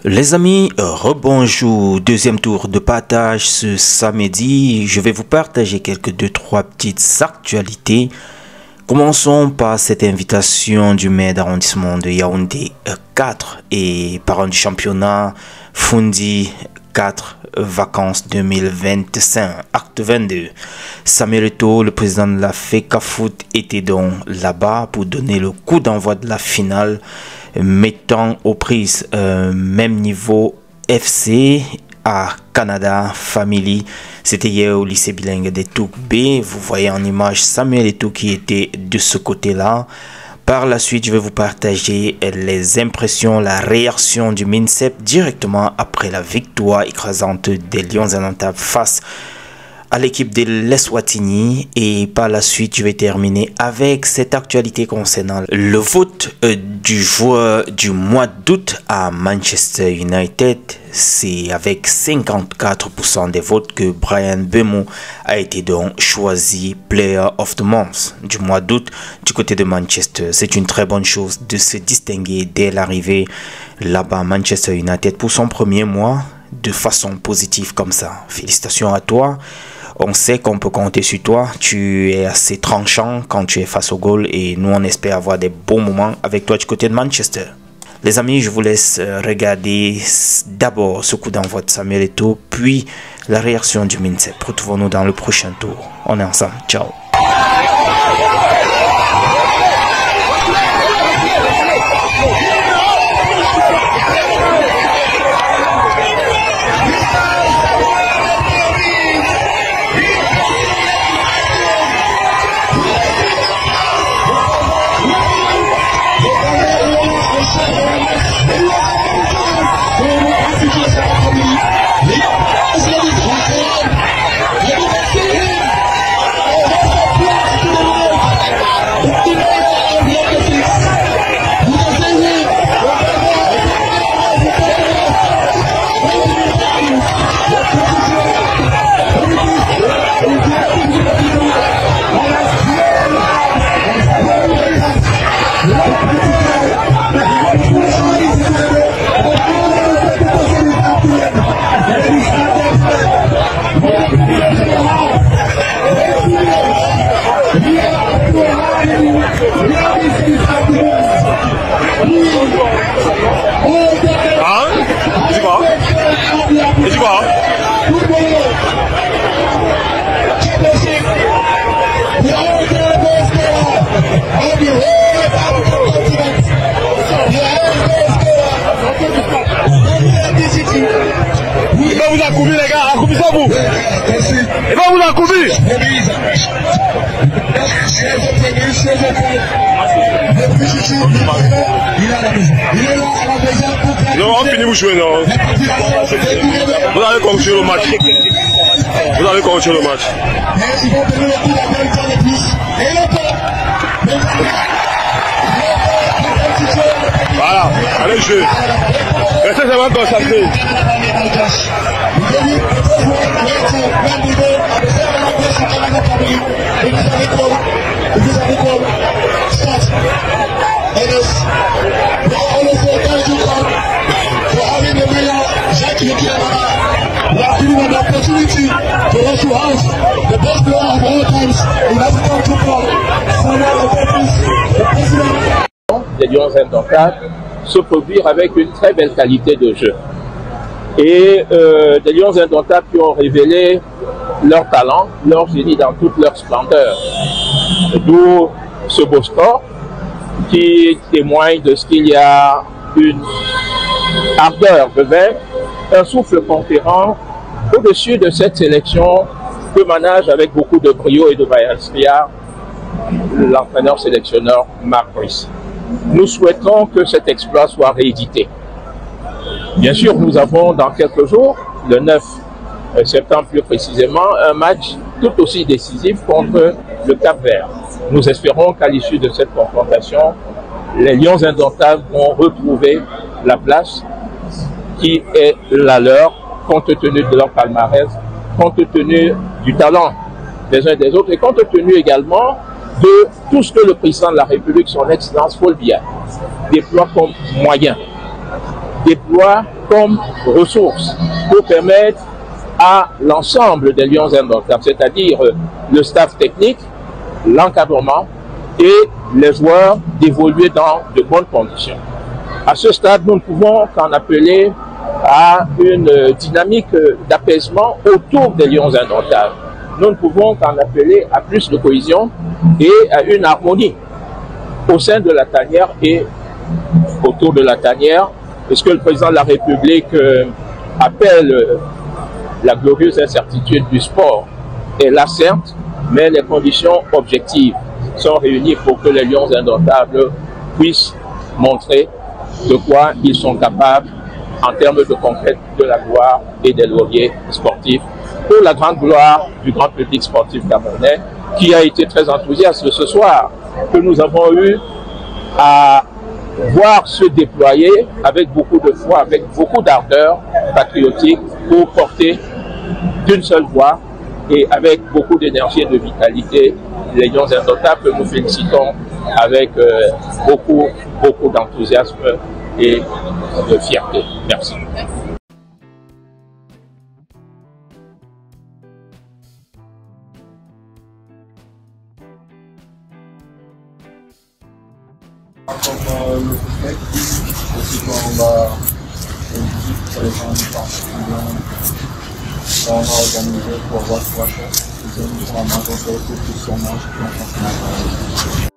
Les amis, rebonjour, deuxième tour de partage ce samedi. Je vais vous partager quelques 2-3 petites actualités. Commençons par cette invitation du maire d'arrondissement de Yaoundé 4 et parrain du championnat Fundi 4 vacances 2025, acte 22. Samuel Eto'o, le président de la FECAFOOT, était donc là-bas pour donner le coup d'envoi de la finale, mettant aux prises même niveau FC à Canada Family. C'était hier au lycée bilingue des Toukbé. Vous voyez en image Samuel Eto'o qui était de ce côté-là. Par la suite, je vais vous partager les impressions, la réaction du MINSEP directement après la victoire écrasante des Lions Indomptables face à l'équipe de l'Eswatini. Et par la suite, je vais terminer avec cette actualité concernant le vote du joueur du mois d'août à Manchester United. C'est avec 54% des votes que Bryan Mbeumo a été donc choisi Player of the Month du mois d'août du côté de Manchester. C'est une très bonne chose de se distinguer dès l'arrivée là-bas à Manchester United pour son premier mois de façon positive comme ça. Félicitations à toi. On sait qu'on peut compter sur toi. Tu es assez tranchant quand tu es face au goal et nous on espère avoir des bons moments avec toi du côté de Manchester. Les amis, je vous laisse regarder d'abord ce coup d'envoi de Samuel Eto'o, puis la réaction du MINSEP. Retrouvons-nous dans le prochain tour. On est ensemble. Ciao. Il va vous accouper les gars, accoupez-ça vous. Il va vous accouper. Non, on finit vous jouer, non. Vous allez continuer le match. Vous allez continuer le match. Voilà, allez jouer. Restez seulement concentrés. Les Lions Indomptables se produire avec une très belle qualité de jeu. Et des Lions Indomptables qui ont révélé leur talent, leur génie dans toute leur splendeur. D'où ce beau score qui témoigne de ce qu'il y a une ardeur de vaincre, un souffle conquérant au-dessus de cette sélection que manage avec beaucoup de brio et de maestria l'entraîneur sélectionneur Mark Brice. Nous souhaitons que cet exploit soit réédité. Bien sûr, nous avons dans quelques jours, le 9 septembre plus précisément, un match tout aussi décisif contre le Cap-Vert. Nous espérons qu'à l'issue de cette confrontation, les Lions Indomptables vont retrouver la place qui est la leur, compte tenu de leur palmarès, compte tenu du talent des uns des autres et compte tenu également de tout ce que le président de la République, son Excellence Paul Biya, déploie comme moyen, déploie comme ressources pour permettre à l'ensemble des Lions indomptables, c'est-à-dire le staff technique, l'encadrement et les joueurs d'évoluer dans de bonnes conditions. À ce stade, nous ne pouvons qu'en appeler à une dynamique d'apaisement autour des Lions indomptables. Nous ne pouvons qu'en appeler à plus de cohésion et à une harmonie au sein de la tanière et autour de la tanière. Ce que le président de la République appelle la glorieuse incertitude du sport est là certes, mais les conditions objectives sont réunies pour que les Lions indomptables puissent montrer de quoi ils sont capables en termes de conquête de la gloire et des lauriers sportifs pour la grande gloire du grand public sportif camerounais qui a été très enthousiaste ce soir, que nous avons eu à voir se déployer avec beaucoup de foi, avec beaucoup d'ardeur patriotique pour porter d'une seule voix et avec beaucoup d'énergie et de vitalité les Lions indomptables que nous félicitons avec beaucoup d'enthousiasme et de fierté. Merci. Comme le fait aussi quand on va pour les gens du parti, on va organiser pour avoir 3 choses. Ils ont un manque de plus sur manche, puis on continue à